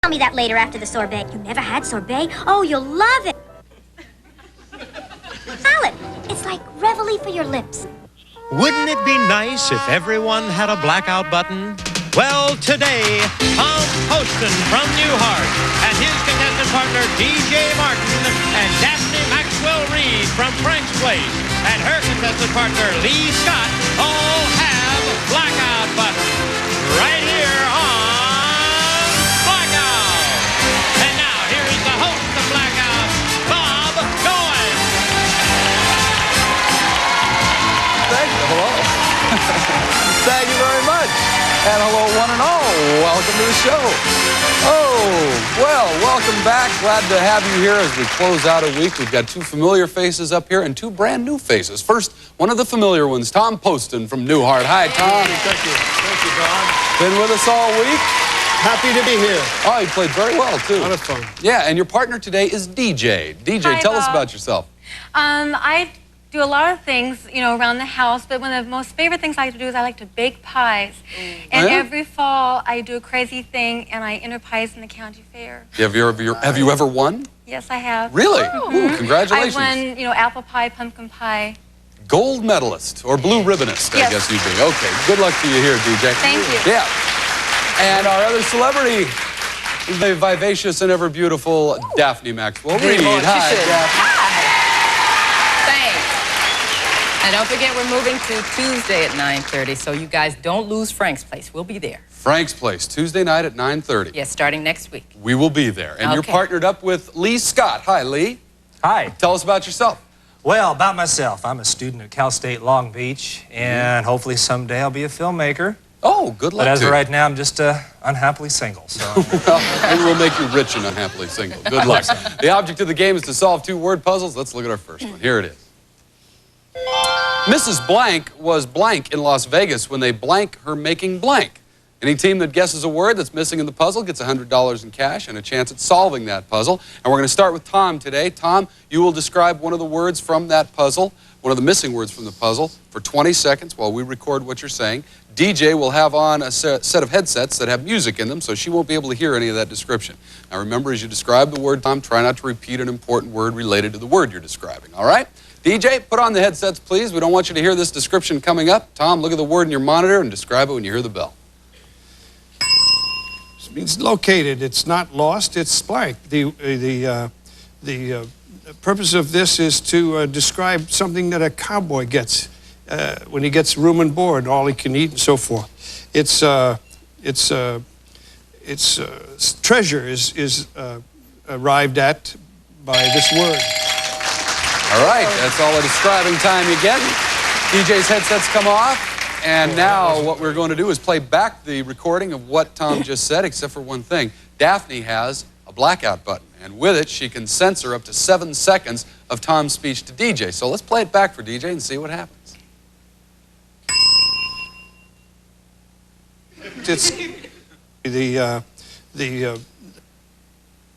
Tell me that later after the sorbet. You never had sorbet? Oh, you'll love it. Salad. It's like reveille for your lips. Wouldn't it be nice if everyone had a blackout button? Well, today, Tom Poston from Newhart and his contestant partner DJ Martin and Daphne Maxwell Reed from Frank's Place and her contestant partner Lee Scott all have blackout buttons right here on Blackout. And now, here is the host of Blackout, Bob Goen. Thank you. Hello. Thank you very much. And hello, one and all. Welcome to the show. Oh, well, welcome back. Glad to have you here as we close out a week. We've got two familiar faces up here and two brand new faces. First, one of the familiar ones, Tom Poston from Newhart. Hi, Tom. Thank you. Thank you, Don. Been with us all week. Happy to be here. Oh, you played very well, too. A lot of fun. Yeah, and your partner today is DJ. DJ, Hi, tell us Bob. about yourself. I do a lot of things, around the house, but one of the most favorite things I like to do is I like to bake pies. And every fall, I do a crazy thing, and I enter pies in the county fair. Have you ever won? Yes, I have. Really? Ooh, congratulations. I won, apple pie, pumpkin pie. Gold medalist, or blue ribbonist, Yes. I guess you'd be. Okay, good luck to you here, DJ. Thank you. Yeah. And our other celebrity, the vivacious and ever beautiful Daphne Maxwell Reed. Hi, Daphne. Thanks. And don't forget, we're moving to Tuesday at 9:30, so you guys don't lose Frank's Place. We'll be there. Frank's Place, Tuesday night at 9:30. Yes, starting next week. We will be there. And you're Okay. partnered up with Lee Scott. Hi, Lee. Hi. Tell us about yourself. Well, about myself, I'm a student at Cal State Long Beach, and hopefully someday I'll be a filmmaker. Oh, good luck But as to of you. right now, I'm just unhappily single, so... Well, maybe we'll make you rich and unhappily single. Good luck. The object of the game is to solve two word puzzles. Let's look at our first one. Here it is. Mrs. Blank was blank in Las Vegas when they blank her making blank. Any team that guesses a word that's missing in the puzzle gets $100 in cash and a chance at solving that puzzle. And we're going to start with Tom today. Tom, you will describe one of the words from that puzzle, one of the missing words from the puzzle, for 20 seconds while we record what you're saying. DJ will have on a set of headsets that have music in them, so she won't be able to hear any of that description. Now remember, as you describe the word, Tom, try not to repeat an important word related to the word you're describing, all right? DJ, put on the headsets, please. We don't want you to hear this description coming up. Tom, look at the word in your monitor and describe it when you hear the bell. It means located. It's not lost. It's blank. The purpose of this is to describe something that a cowboy gets when he gets room and board, all he can eat, and so forth. Its treasure is arrived at by this word. All right, that's all the describing time you get. DJ's headsets come off, and now what we're going to do is play back the recording of what Tom just said, except for one thing. Daphne has a blackout button, and with it, she can censor up to 7 seconds of Tom's speech to DJ. So let's play it back for DJ and see what happens. It's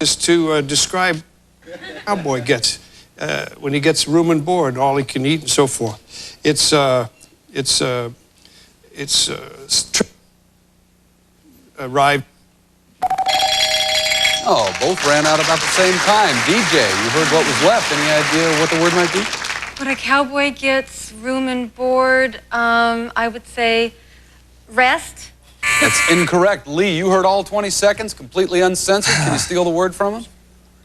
is to describe cowboy gets when he gets room and board, all he can eat, and so forth. Arrived. Oh, both ran out about the same time. DJ, you heard what was left. Any idea what the word might be? When a cowboy gets room and board, I would say rest. That's incorrect. Lee, you heard all 20 seconds, completely uncensored. Can you steal the word from him?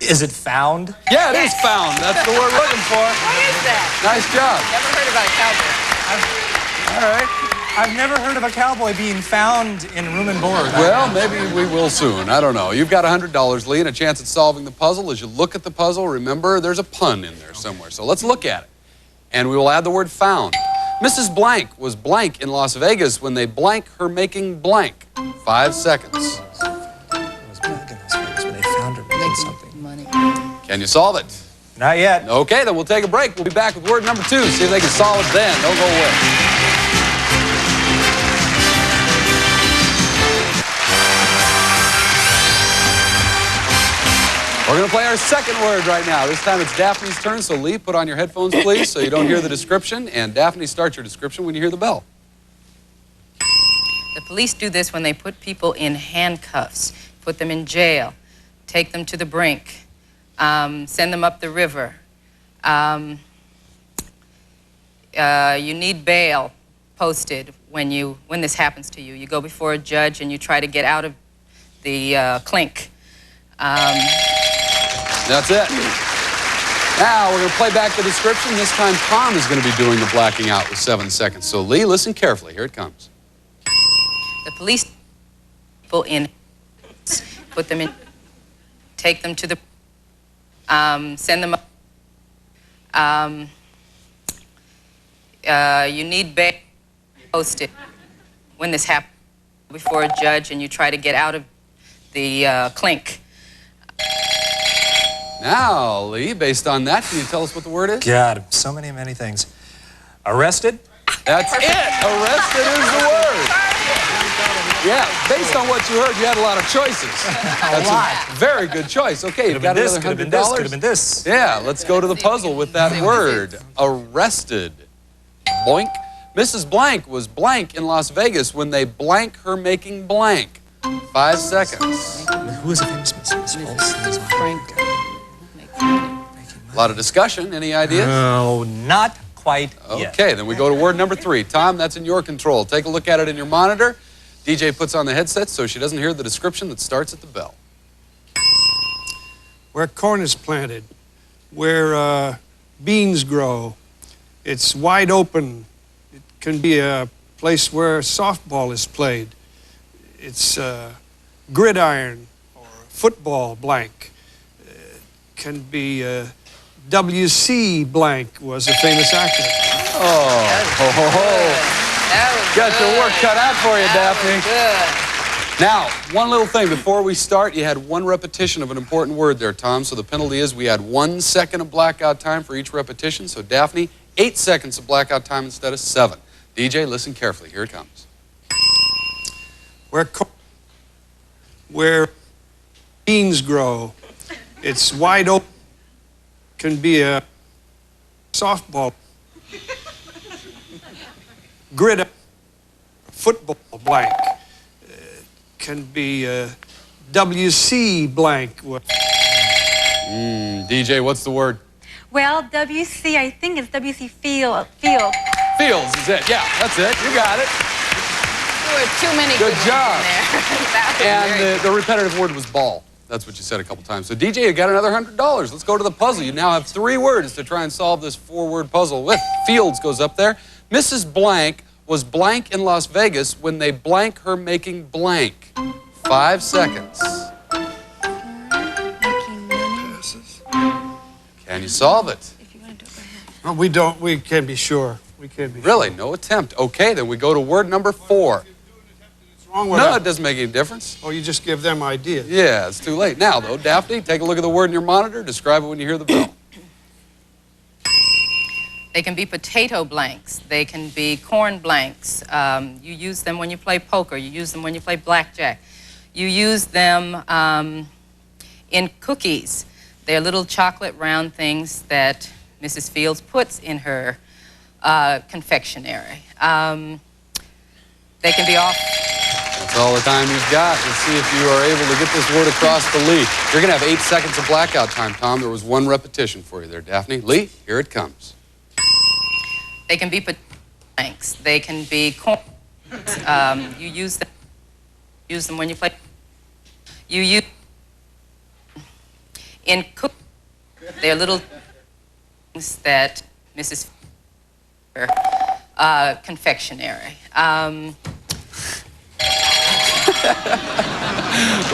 Is it found? Yeah, it is found. That's the word we're looking for. What is that? Nice job. Never heard about a cowboy. All right. I've never heard of a cowboy being found in room and board. Well, maybe we will soon. I don't know. You've got $100, Lee, and a chance at solving the puzzle. As you look at the puzzle, remember, there's a pun in there somewhere. So let's look at it. And we will add the word found. Mrs. Blank was blank in Las Vegas when they blank her making blank. 5 seconds. It was back in Las Vegas when they found her making something. Money. Can you solve it? Not yet. Okay, then we'll take a break. We'll be back with word number 2. See if they can solve it then. Don't go away. We're going to play our second word right now. This time it's Daphne's turn, so Lee, put on your headphones, please, so you don't hear the description. And Daphne, start your description when you hear the bell. The police do this when they put people in handcuffs. put them in jail, take them to the brink, send them up the river. You need bail posted when this happens to you. You go before a judge and you try to get out of the clink. That's it. Now we're going to play back the description. This time Tom is going to be doing the blacking out with 7 seconds. So Lee, listen carefully. Here it comes. The police people in, put them in, take them to the, send them up. You need bail posted when this happens before a judge and you try to get out of the clink. Now, Lee, based on that, can you tell us what the word is? God, so many things. Arrested? That's it. Arrested is the word. Yeah, based on what you heard, you had a lot of choices. That's a very good choice. Okay, you've got another $100. Could have been this, could have been this. Yeah, let's go to the puzzle with that word. Arrested. Boink. Mrs. Blank was blank in Las Vegas when they blank her making blank. 5 seconds. Who is a famous Miss Frank. A lot of discussion. Any ideas? No, not quite yet. Okay, then we go to word number 3. Tom, that's in your control. Take a look at it in your monitor. DJ puts on the headset so she doesn't hear the description that starts at the bell. Where corn is planted, where beans grow. It's wide open. It can be a place where softball is played. It's gridiron or football blank. Can be W.C. Blank was a famous actor. Got your work cut out for you, Daphne. Good. Now, one little thing. Before we start, you had one repetition of an important word there, Tom. So the penalty is we had 1 second of blackout time for each repetition. So Daphne, 8 seconds of blackout time instead of 7. DJ, listen carefully. Here it comes. Where beans grow. It's wide open. Can be a softball. Gridiron. Football blank. Can be W.C. blank. DJ, what's the word? Well, WC, I think it's WC Field. Fields is it. Yeah, that's it. You got it. There were too many Good job. ones in there. That was And very the repetitive word was ball. That's what you said a couple times. So DJ, you got another $100. Let's go to the puzzle. You now have 3 words to try and solve this 4-word puzzle with. Fields goes up there. Mrs. Blank was blank in Las Vegas when they blank her making blank. 5 seconds. Can you solve it? If you want to do it, go ahead. Well, we don't. We can't be sure. We can't be Really? sure. No attempt. Okay, then we go to word number 4. What's wrong with No, that? it doesn't make any difference. Oh, you just give them ideas. Yeah, it's too late. Now, though, Daphne, take a look at the word in your monitor. Describe it when you hear the bell. They can be potato blanks. They can be corn blanks. You use them when you play poker. You use them when you play blackjack. You use them in cookies. They're little chocolate round things that Mrs. Fields puts in her confectionery. They can be off. That's all the time you've got. Let's see if you are able to get this word across to Lee. You're going to have 8 seconds of blackout time, Tom. There was 1 repetition for you there, Daphne. Lee, here it comes. They can be blanks. They can be corn. You use them when you play. You use in cook. They're little things that Mrs. Confectionery.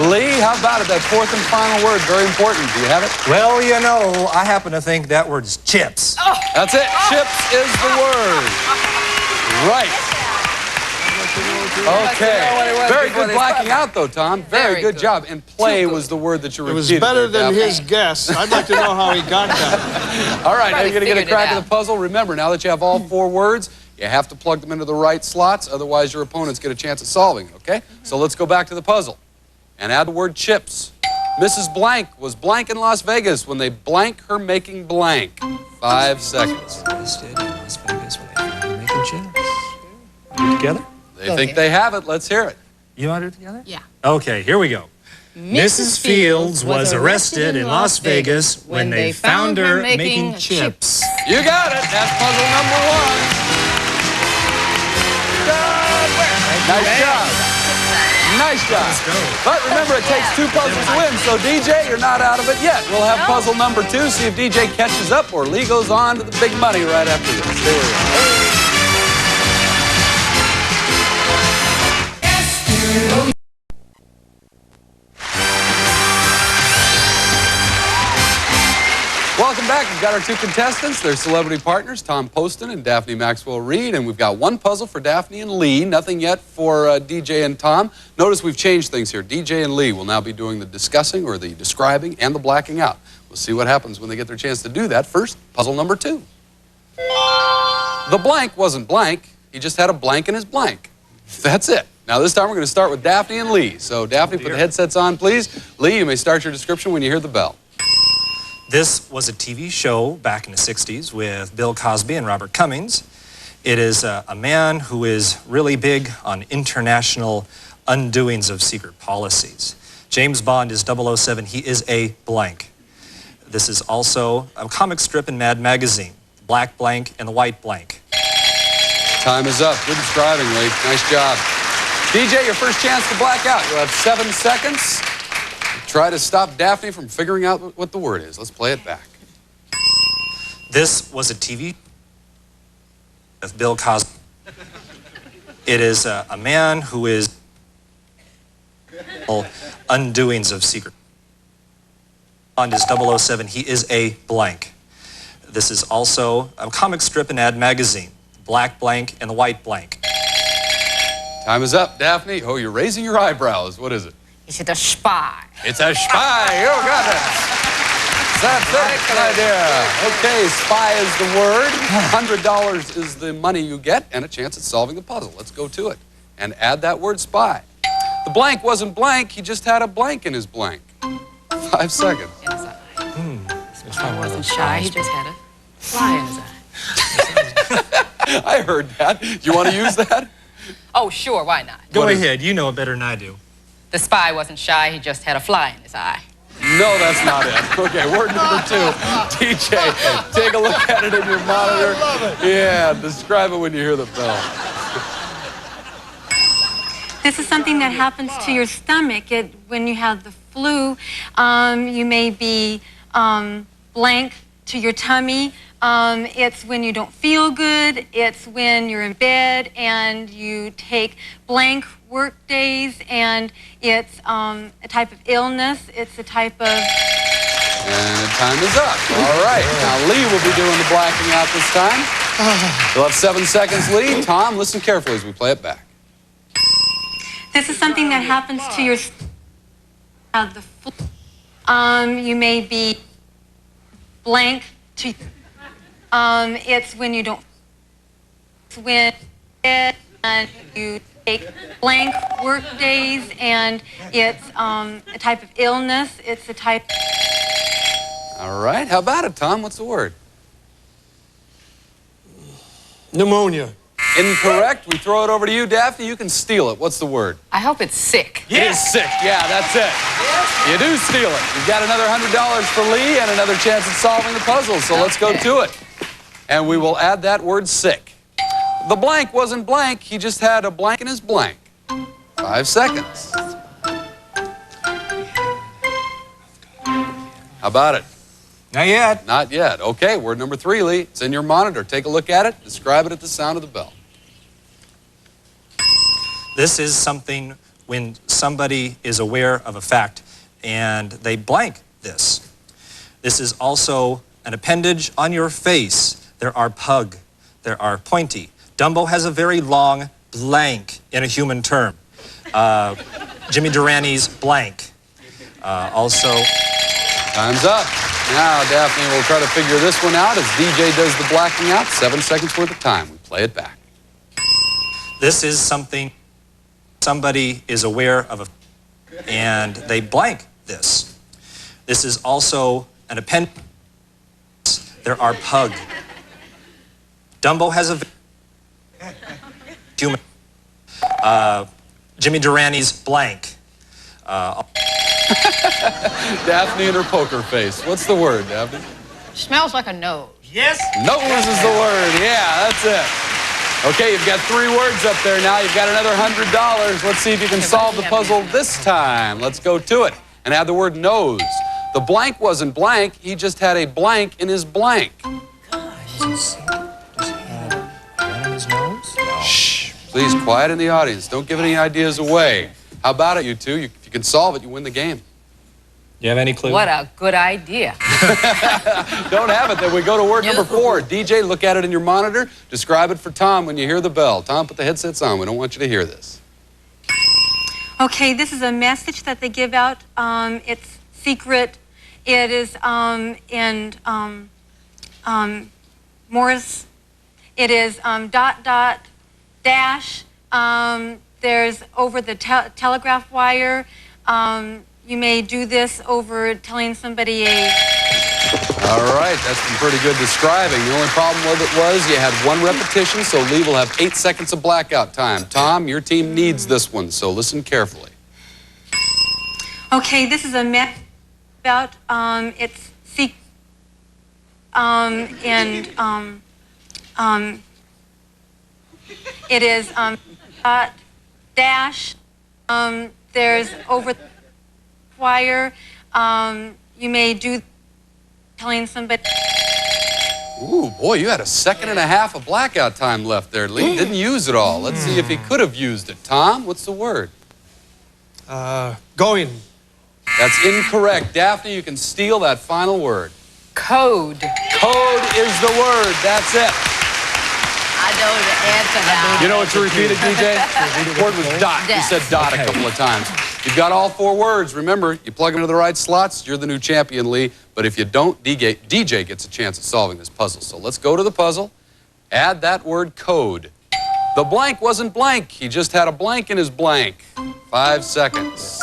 Lee, how about it? That 4th and final word, very important. Do you have it? Well, you know, I happen to think that word is chips. That's it. Chips is the word. Right. Okay. Very good blacking out, though, Tom. Very good job. And play was the word that you It was repeated. better there, than Daphne. his guess. I'd like to know how he got that. All right, now you're going to get a figured it crack at out. the puzzle. Remember, now that you have all 4 words, you have to plug them into the right slots. Otherwise, your opponents get a chance at solving it, okay? So let's go back to the puzzle and add the word chips. Mrs. Blank was blank in Las Vegas when they blank her making blank. 5 seconds. Making chips. Together? They think they have it. Let's hear it. You want to do it together? Yeah. Okay, here we go. Mrs. Fields was arrested in Las Vegas when they found her making chips. You got it. That's puzzle number 1. Nice job. Nice job. But remember, it takes 2 puzzles to win, so DJ, you're not out of it yet. We'll have puzzle number 2, see if DJ catches up or Lee goes on to the big money right after this. Stay where you are. Welcome back. We've got our 2 contestants. They're celebrity partners, Tom Poston and Daphne Maxwell Reed. And we've got 1 puzzle for Daphne and Lee. Nothing yet for DJ and Tom. Notice we've changed things here. DJ and Lee will now be doing the discussing or the describing and the blacking out. We'll see what happens when they get their chance to do that. First, puzzle number 2. The blank wasn't blank. He just had a blank in his blank. That's it. Now this time we're going to start with Daphne and Lee. So Daphne, put the headsets on, please. Lee, you may start your description when you hear the bell. This was a TV show back in the 60s with Bill Cosby and Robert Cummings. It is a man who is really big on international undoings of secret policies. James Bond is 007. He is a blank. This is also a comic strip in Mad Magazine, the black blank and the white blank. Time is up. Good describing, Lee. Nice job. DJ, your first chance to black out. You'll have 7 seconds. Try to stop Daphne from figuring out what the word is. Let's play it back. This was a TV with Bill Cosby. It is a man who is undoings of secret. Bond is 007. He is a blank. This is also a comic strip in Mad Magazine, the black blank and the white blank. Time is up. Daphne, oh, you're raising your eyebrows. What is it? Is it a spy? It's a spy. You got it. That's it. Good idea. Okay, spy is the word. $100 is the money you get and a chance at solving the puzzle. Let's go to it and add that word spy. The blank wasn't blank. He just had a blank in his blank. 5 seconds. In his eye. He wasn't shy. He just had a fly in his eye. I heard that. Do you want to use that? Oh, sure. Why not? Go ahead. You know it better than I do. The spy wasn't shy. He just had a fly in his eye. No, that's not it. Okay, word number 2. DJ, take a look at it in your monitor. Yeah, describe it when you hear the bell. This is something that happens to your stomach. When you have the flu, you may be blank to your tummy. It's when you don't feel good. It's when you're in bed and you take blank work days, and it's a type of illness. It's a type of... And time is up. All right. Now, Lee will be doing the blacking out this time. You'll have 7 seconds, Lee. Tom, listen carefully as we play it back. This is something that happens to your... the flu. You may be blank to... it's when you don't... It's when... And you take blank work days, and it's a type of illness. It's a type... All right. How about it, Tom? What's the word? Pneumonia. Incorrect. We throw it over to you, Daphne. You can steal it. What's the word? I hope it's sick. It is sick. Yeah, that's it. You do steal it. You've got another $100 for Lee and another chance at solving the puzzle, so let's go to it. And we will add that word sick. The blank wasn't blank. He just had a blank in his blank. 5 seconds. How about it? Not yet. Not yet. Okay, word number 3, Lee. It's in your monitor. Take a look at it. Describe it at the sound of the bell. This is something when somebody is aware of a fact and they blank this. This is also an appendage on your face. There are pug. There are pointy. Dumbo has a very long blank in a human term. Jimmy Durani's blank. Also... Time's up. Now, Daphne will try to figure this one out as DJ does the blacking out. 7 seconds worth of time. We play it back. This is something somebody is aware of a... and they blank this. This is also an appendage. There are pug. Dumbo has a... human... Jimmy Durani's blank. Daphne and her poker face. What's the word, Daphne? Smells like a nose. Yes. Nose is the word. Yeah, that's it. Okay, you've got 3 words up there now. You've got another $100. Let's see if you can solve the puzzle this time. Let's go to it and add the word nose. The blank wasn't blank. He just had a blank in his blank. Does he have one in his nose? No. Shh. Please, quiet in the audience. Don't give any ideas away. How about it, you two? If you can solve it, you win the game. You have any clue? What a good idea. Don't have it, then we go to word number 4. DJ, look at it in your monitor. Describe it for Tom when you hear the bell. Tom, put the headsets on. We don't want you to hear this. Okay, this is a message that they give out. It's secret. It is in Morse. It is ... dash. There's over the telegraph wire. You may do this over telling somebody a... All right, that's been pretty good describing. The only problem with it was you had 1 repetition, so Lee will have 8 seconds of blackout time. Tom, your team needs this one, so listen carefully. Okay, this is a message about, it's secret, it is, dash, there's over the wire, you may do telling somebody. Ooh, boy, you had 1.5 seconds of blackout time left there, Lee. Didn't use it all. Let's see if he could have used it. Tom, what's the word? Going. That's incorrect. Daphne, you can steal that final word. Code. Code is the word. That's it. I know the answer now. You know what you repeated, DJ? The word was dot. You said dot a couple of times. You've got all 4 words. Remember, you plug them into the right slots, you're the new champion, Lee. But if you don't, DJ gets a chance at solving this puzzle. So let's go to the puzzle. Add that word code. The blank wasn't blank. He just had a blank in his blank. 5 seconds.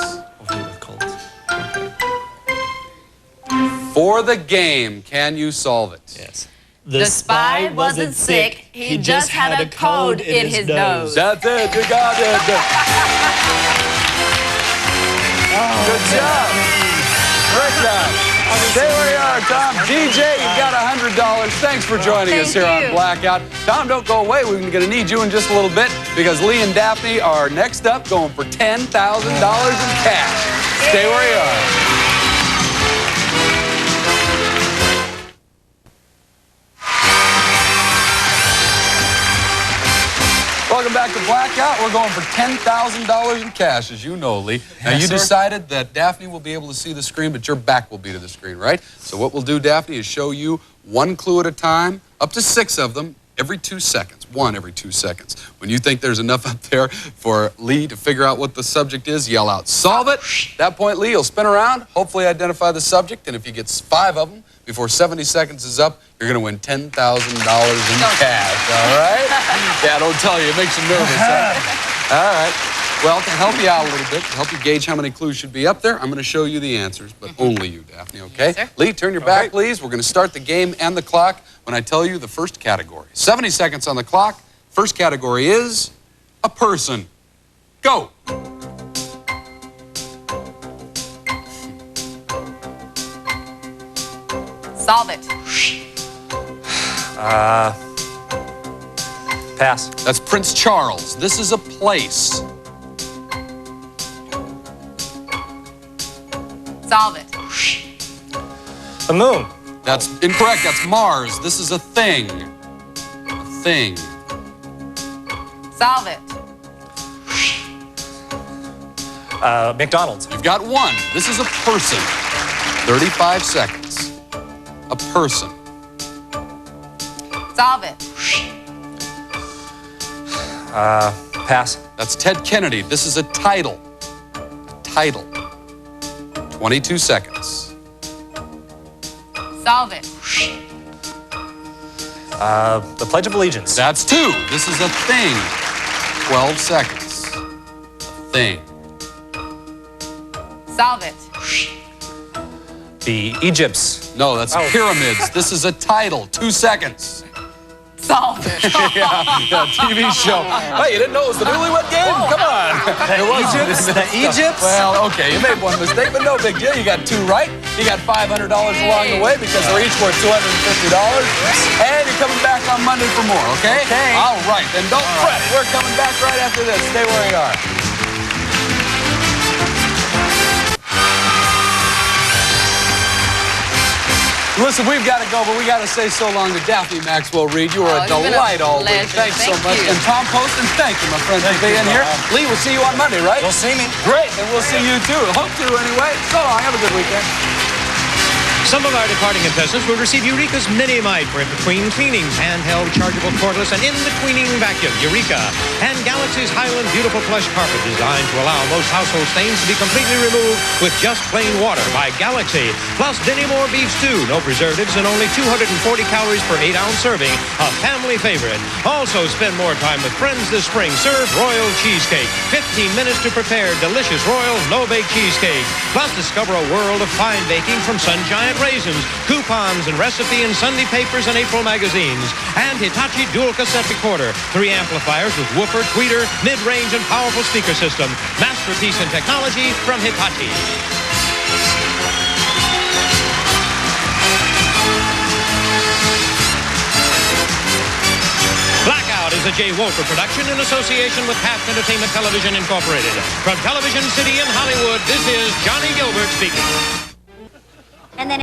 For the game, can you solve it? Yes. The spy wasn't sick. He just had a code in his nose. That's it. You got it. Good job. Great job. Stay where you are, Tom. DJ, you got $100. Thanks for joining us here on Blackout. Tom, don't go away. We're going to need you in just a little bit because Lee and Daphne are next up going for $10,000 in cash. Stay where you are. Welcome back to Blackout. We're going for $10,000 in cash, as you know, Lee. Now, you decided that Daphne will be able to see the screen, but your back will be to the screen, right? So what we'll do, Daphne, is show you 1 clue at a time, up to 6 of them, every 2 seconds. 1 every 2 seconds. When you think there's enough up there for Lee to figure out what the subject is, yell out, solve it. At that point, Lee, you'll spin around, hopefully identify the subject, and if he gets 5 of them, before 70 seconds is up, you're going to win $10,000 in cash, all right? Yeah, don't tell you. It makes you nervous, huh? All right. Well, to help you out a little bit, to help you gauge how many clues should be up there, I'm going to show you the answers, but only you, Daphne, okay? Yes, Lee, turn your back, please. We're going to start the game and the clock when I tell you the first category. 70 seconds on the clock. First category is a person. Go. Solve it. Pass. That's Prince Charles. This is a place. Solve it. The moon. That's incorrect. That's Mars. This is a thing. A thing. Solve it. McDonald's. You've got 1. This is a person. 35 seconds. A person. Solve it. Pass. That's Ted Kennedy. This is a title. A title. 22 seconds. Solve it. The Pledge of Allegiance. That's 2. This is a thing. 12 seconds. A thing. Solve it. The Egypts. No, that's pyramids. This is a title. 2 seconds. Solved it. yeah, TV show. Hey, you didn't know it was the Newlywed Game? Come on. The Egypts? Well, okay, you made one mistake, but no big deal. You got 2 right. You got $500 along the way because they're each worth $250. And you're coming back on Monday for more, okay? Okay. All right, then don't fret. We're coming back right after this. Stay where you are. Listen, we've got to go, but we got to say so long to Daphne Maxwell Reed. You were a delight all week. Thanks so much. And Tom Poston, thank you, my friend, for being here. Lee, we'll see you on Monday, right? You'll see me. Great, and we'll see you too. Hope to anyway. So long. Have a good weekend. Some of our departing contestants will receive Eureka's Mini-Mite for in-between cleanings, handheld, chargeable, cordless, and in-betweening vacuum, Eureka. And Galaxy's Highland Beautiful Plush Carpet, designed to allow most household stains to be completely removed with just plain water by Galaxy. Plus, Denny Moore beef stew, no preservatives, and only 240 calories per 8-ounce serving, a family favorite. Also, spend more time with friends this spring. Serve Royal Cheesecake. 15 minutes to prepare delicious Royal no-bake cheesecake. Plus, discover a world of fine baking from Sungiant Raisins, coupons and recipe in Sunday papers and April magazines. And Hitachi dual cassette recorder. 3 amplifiers with woofer, tweeter, mid-range, and powerful speaker system. Masterpiece in technology from Hitachi. Blackout is a Jay Wolfer production in association with Taft Entertainment Television Incorporated. From Television City in Hollywood, this is Johnny Gilbert speaking. And then